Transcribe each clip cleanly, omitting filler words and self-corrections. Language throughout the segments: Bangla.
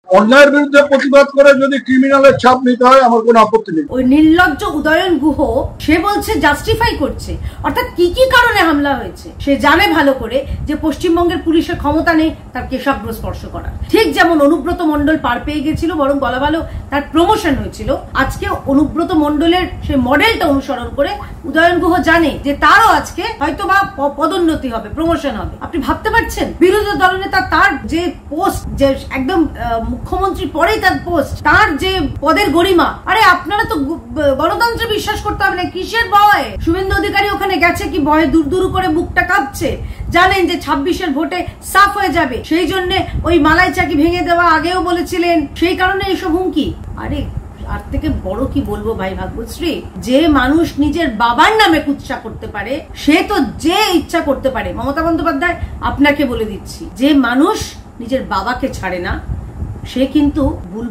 অন্যায়ের বিরুদ্ধে প্রতিবাদ করে যদি ক্রিমিনালের ছাপ নিতে হয় আমার কোনো আপত্তি নেই। ওই নির্লজ্জ উদয়ন গুহ সে বলছে জাস্টিফাই করছে, অর্থাৎ কি কি কারণে হামলা হয়েছে সে জানে ভালো করে যে পশ্চিমবঙ্গের পুলিশের ক্ষমতা নেই তার কেশাগ্র স্পর্শ করার। ঠিক যেমন অনুব্রত মণ্ডল পার পেয়ে গেছিল, বরং বলা ভালো তার প্রমোশন হয়েছিল, আজকে অনুব্রত মণ্ডলের সেই মডেলটা অনুসরণ করে উদয়ন গুহ জানে যে তারও আজকে হয়তো বা পদোন্নতি হবে, প্রমোশন হবে। আপনি ভাবতে পারছেন বিরোধী দলনেতা তার যে পোস্ট, যে একদম মুখ্যমন্ত্রী পরেই তার পোস্ট, তার যে পদের গরিমা, আরে আপনারা তো গণতন্ত্রে বিশ্বাস করতে হবে না, কিসের ভয়? শুভেন্দু অধিকারী ওখানে গেছে কি ভয়ে দূর দূর করে বুকটা কাঁপছে, জানেন যে 26-এর ভোটে সাফ হয়ে যাবে, সেই জন্য ওই মালাই চাকি ভেঙে দেওয়া আগেও বলেছিলেন, সেই কারণে এইসব হুমকি। আরে আর থেকে বড় কি বলবো ভাই ভাগ্যশ্রী, যে মানুষ নিজের বাবার নামে কুৎসা করতে পারে সে তো যে ইচ্ছা করতে পারে। মমতা বন্দ্যোপাধ্যায় আপনাকে বলে দিচ্ছি, যে মানুষ নিজের বাবাকে ছাড়ে না সে কিন্তু ভুল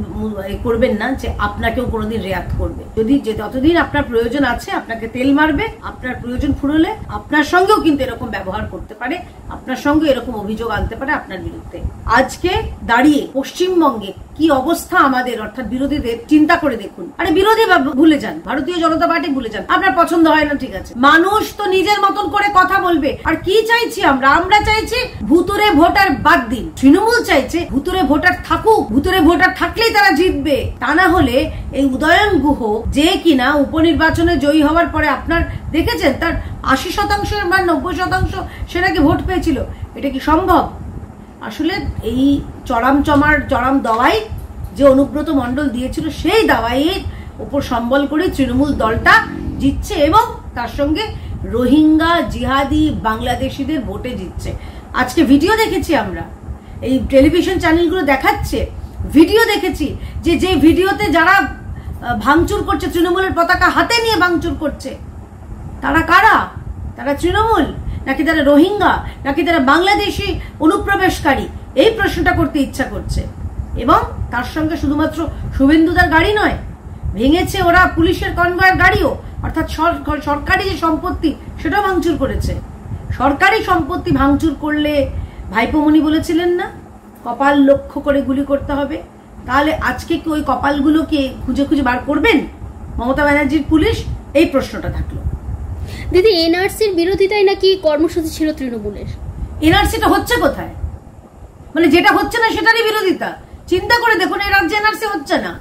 করবেন না যে আপনাকেও কোনোদিন রেয়াত করবে। যদি যতদিন আপনার প্রয়োজন আছে আপনাকে তেল মারবে, আপনার প্রয়োজন ফুরলে আপনার সঙ্গেও কিন্তু এরকম ব্যবহার করতে পারে, আপনার সঙ্গে এরকম অভিযোগ আনতে পারে আপনার বিরুদ্ধে। আজকে দাঁড়িয়ে পশ্চিমবঙ্গে কি অবস্থা আমাদের, অর্থাৎ বিরোধীদের, চিন্তা করে দেখুন। আরে বিরোধী ভুলে যান, ভারতীয় জনতা পার্টি ভুলে যান, আপনার পছন্দ হয় না ঠিক আছে, মানুষ তো নিজের মতন করে কথা বলবে। আর কি চাইছি আমরা চাইছি ভুতুরে ভোটার বাদ দিন। তৃণমূল চাইছে ভুতুরে ভোটার থাকুক, ভুতুরে ভোটার থাকলেই তারা জিতবে। তা না হলে এই উদয়ন গুহ যে কিনা উপনির্বাচনে জয়ী হওয়ার পরে আপনার দেখেছেন তার 80% বা 90% সে নাকি ভোট পেয়েছিল, এটা কি সম্ভব? আসলে এই চরম দাওয়াই যে অনুব্রত মণ্ডল দিয়েছিল সেই দাওয়াইয়ের উপর সম্বল করে তৃণমূল দলটা জিতছে এবং তার সঙ্গে রোহিঙ্গা জিহাদি বাংলাদেশিদের ভোটে জিতছে। আজকে ভিডিও দেখেছি আমরা, এই টেলিভিশন চ্যানেলগুলো দেখাচ্ছে, ভিডিও দেখেছি যে ভিডিওতে যারা ভাঙচুর করছে, তৃণমূলের পতাকা হাতে নিয়ে ভাঙচুর করছে, তারা কারা? তারা তৃণমূল নাকি তারা রোহিঙ্গা নাকি তারা বাংলাদেশি অনুপ্রবেশকারী? এই প্রশ্নটা করতে ইচ্ছা করছে। এবং তার সঙ্গে শুধুমাত্র শুভেন্দুদার গাড়ি নয়, ভেঙেছে ওরা পুলিশের কনভয়ের গাড়িও, অর্থাৎ সরকারি যে সম্পত্তি সেটাও ভাঙচুর করেছে। সরকারি সম্পত্তি ভাঙচুর করলে ভাইপোমনি বলেছিলেন না কপাল লক্ষ্য করে গুলি করতে হবে? তাহলে আজকে কি ওই কপালগুলোকে খুঁজে খুঁজে বার করবেন মমতা ব্যানার্জির পুলিশ? এই প্রশ্নটা থাকলো। দিদি, এনআরসির বিরোধিতায় নাকি কর্মসূচি ছিল তৃণমূলের। এনআরসিটা হচ্ছে কোথায়? মানে যেটা হচ্ছে না সেটারই বিরোধিতা। চিন্তা করে দেখুন, এই রাজ্যে এনআরসি হচ্ছে না,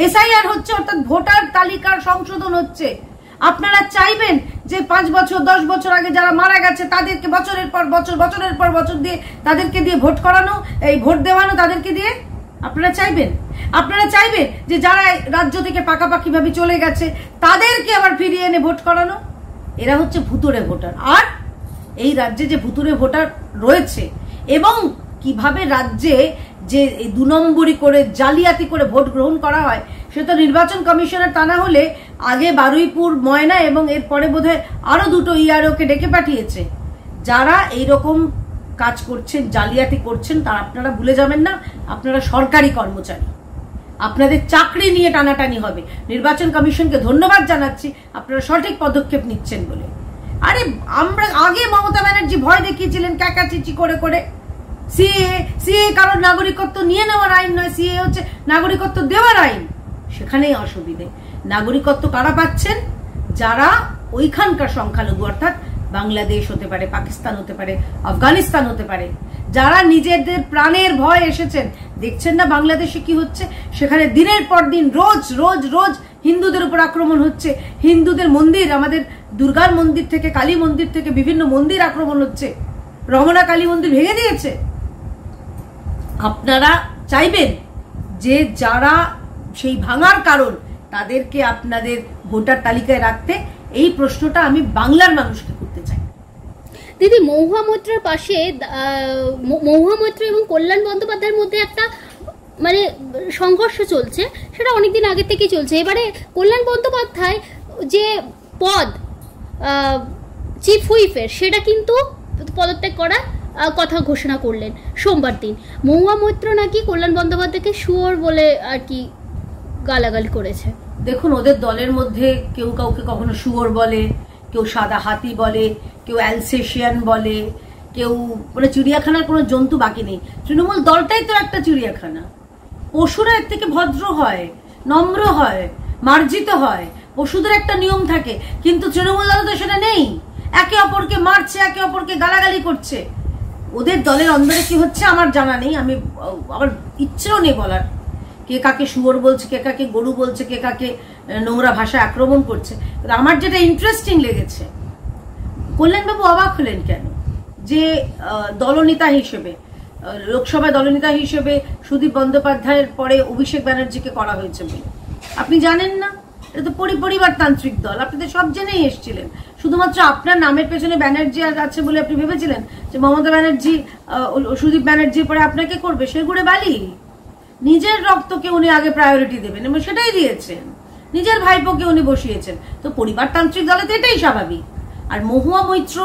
এসআইআর হচ্ছে, অর্থাৎ ভোটার তালিকার সংশোধন হচ্ছে। আপনারা চাইবেন যে 5 বছর 10 বছর আগে যারা মারা গেছে তাদেরকে বছরের পর বছর দিয়ে তাদেরকে দিয়ে ভোট করানো, এই ভোট দেওয়ানো তাদেরকে দিয়ে? আপনারা চাইবেন যে যারা রাজ্য থেকে পাকাপাকি ভাবে চলে গেছে তাদেরকে আবার ফিরিয়ে এনে ভোট করানো? এরা হচ্ছে ভুতুরে ভোটার। আর এই রাজ্যে যে ভুতুরে ভোটার রয়েছে এবং কিভাবে রাজ্যে যে 2 নম্বরি করে জালিয়াতি করে ভোট গ্রহণ করা হয় সে তো নির্বাচন কমিশনের তা না হলে আগে বারুইপুর, ময়না এবং এরপরে বোধহয় আরো 2টো ইআরওকে ডেকে পাঠিয়েছে। যারা এইরকম কাজ করছেন, জালিয়াতি করছেন, তারা আপনারা ভুলে যাবেন না আপনারা সরকারি কর্মচারী, আপনাদের চাকরি নিয়ে টানাটানি হবে। নির্বাচন কমিশনকে ধন্যবাদ জানাচ্ছি আপনারা সঠিক পদক্ষেপ নিচ্ছেন বলে। আরে আমরা আগে মমতা ব্যানার্জি ভয় দেখিয়েছিলেন ক্যাকাচিচি করে করে, সিএ কারোর নাগরিকত্ব নিয়ে নেওয়ার আইন নয়, সিএ হচ্ছে নাগরিকত্ব দেওয়ার আইন। সেখানেই অসুবিধে। নাগরিকত্ব কারা পাচ্ছেন? যারা ওইখানকার সংখ্যালঘু, অর্থাৎ বাংলাদেশ হতে পারে, পাকিস্তান হতে পারে, আফগানিস্তান হতে পারে, যারা নিজেদের প্রাণের ভয় এসেছেন। দেখছেন না বাংলাদেশে কি হচ্ছে? সেখানে দিনের পর দিন রোজ রোজ রোজ হিন্দুদের উপর আক্রমণ হচ্ছে। হিন্দুদের মন্দির, আমাদের দুর্গার মন্দির থেকে, কালী মন্দির থেকে বিভিন্ন মন্দির আক্রমণ হচ্ছে। রমনা কালী মন্দির ভেঙে দিয়েছে। আপনারা চাইবেন যে যারা সেই ভাঙার কারণ তাদেরকে আপনাদের ভোটার তালিকায় রাখতে? এই প্রশ্নটা আমি বাংলার মানুষকে করতে চাই। দিদি, মহুয়া মৈত্রের পাশে মহুয়া মৈত্র এবং কল্যাণ বন্দ্যোপাধ্যায়ের মধ্যে একটা মানে সংঘর্ষ চলছে, সেটা অনেকদিন আগে থেকেই চলছে। এবারে কল্যাণ বন্দ্যোপাধ্যায় যে পদ চিফ হুইপের সেটা কিন্তু পদত্যাগ করার কথা ঘোষণা করলেন সোমবার দিন। মহুয়া মৈত্র নাকি কল্যাণ বন্দ্যোপাধ্যায়কে শুয়োর বলে আর কি গালাগালি করেছে। দেখুন, ওদের দলের মধ্যে কেউ কাউকে কখনো শুয়োর বলে, কেউ সাদা হাতি বলে, কেউ অ্যালসেশিয়ান বলে, কেউ মানে চিড়িয়াখানার কোনো জন্তু বাকি নেই। তৃণমূল দলটাই তো একটা চিড়িয়াখানা। পশুরা এর থেকে ভদ্র হয়, নম্র হয়, মার্জিত হয়, পশুদের একটা নিয়ম থাকে, কিন্তু তৃণমূল দলে তো সেটা নেই। একে অপরকে মারছে, একে অপরকে গালাগালি করছে। ওদের দলের অন্দরে কি হচ্ছে আমার জানা নেই, আমি আমার ইচ্ছেও নেই বলার, কে কাকে শুয়োর বলছে, কে কাকে গরু বলছে, কে কাকে নোংরা ভাষায় আক্রমণ করছে। আমার যেটা ইন্টারেস্টিং লেগেছে, কল্যাণবাবু অবাক হলেন কেন যে দলনেতা হিসেবে, লোকসভায় দলনেতা হিসেবে সুদীপ বন্দ্যোপাধ্যায়ের পরে অভিষেক ব্যানার্জিকে করা হয়েছে বলে। আপনি জানেন না? এটা তো পরিবারতান্ত্রিক দল, আপনি তো সব জেনেই এসেছিলেন। শুধুমাত্র আপনার নামের পেছনে ব্যানার্জি আছে বলে আপনি ভেবেছিলেন যে মমতা ব্যানার্জি সুদীপ ব্যানার্জির পরে আপনাকে করবে? সেগুড়ে বালি। নিজের রক্তকে উনি আগে প্রায়োরিটি দেবেন এবং সেটাই দিয়েছেন, নিজের ভাইপোকে উনি বসিয়েছেন। তো পরিবারতান্ত্রিক দলে তো এটাই স্বাভাবিক। আর মহুয়া মৈত্র,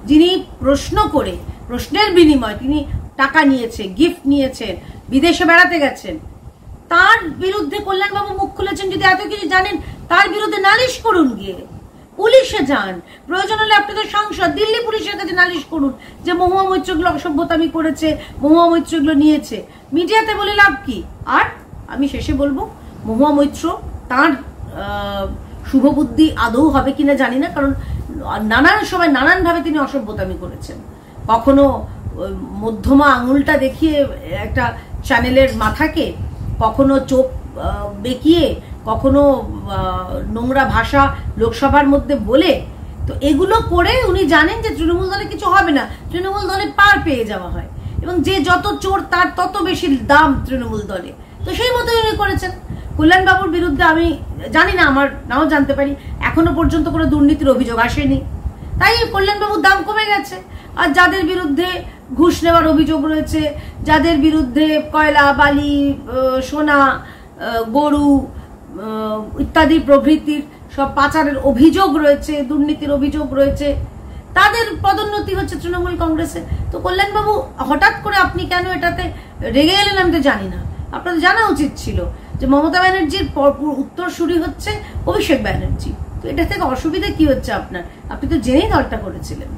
যিনি প্রশ্ন করে, প্রশ্নের বিনিময় তিনি টাকা নিয়েছে, গিফট নিয়েছেন, বিদেশে বেড়াতে গেছেন, তার বিরুদ্ধে কল্যাণবাবু মুখ খুলেছেন। যদি এত কিছু জানেন, তার বিরুদ্ধে নালিশ করুন, গিয়ে পুলিশে যান, প্রয়োজন হলে আপনাদের সাংসদ দিল্লি পুলিশের কাছে নালিশ করুন যে মহুয়া মৈত্র এগুলো অসভ্যতামি করেছে, মহুয়া মৈত্র এগুলো নিয়েছে। মিডিয়াতে বলে লাভ কি? আর আমি শেষে বলবো, মহুয়া মৈত্র তার শুভবুদ্ধি আদৌ হবে কিনা জানি না, কারণ নানান সময় নানানভাবে তিনি অসভ্যতামি করেছেন। কখনো মধ্যমা আঙুলটা দেখিয়ে একটা চ্যানেলের মাথাকে, কখনো চোখ বেঁকিয়ে, কখনো নোংরা ভাষা লোকসভার মধ্যে বলে। তো এগুলো করে উনি জানেন যে তৃণমূল দলে কিছু হবে না, তৃণমূল দলে পার পেয়ে যাওয়া হয়, এবং যে যত চোর তার তত বেশি দাম তৃণমূল দলে। তো সেই মতো উনি করেছেন। কল্যাণবাবুর বিরুদ্ধে আমি জানি না, আমার নাও জানতে পারি, এখনো পর্যন্ত কোনো দুর্নীতির অভিযোগ আসেনি, তাই কল্যাণবাবুর দাম কমে গেছে। আর যাদের বিরুদ্ধে ঘুষ নেওয়ার অভিযোগ রয়েছে, যাদের বিরুদ্ধে কয়লা, বালি, সোনা, গরু ইত্যাদি প্রভৃতির সব পাচারের অভিযোগ রয়েছে, দুর্নীতির অভিযোগ রয়েছে, তাদের পদোন্নতি হচ্ছে তৃণমূল কংগ্রেসে। তো কল্যাণবাবু হঠাৎ করে আপনি কেন এটাতে রেগে গেলেন আমি তো জানি না। আপনাদের জানা উচিত ছিল যে মমতা ব্যানার্জির উত্তরসূরি হচ্ছে অভিষেক ব্যানার্জি। তো এটা থেকে অসুবিধা কি হচ্ছে আপনার? আপনি তো জেনেই দলটা করেছিলেন।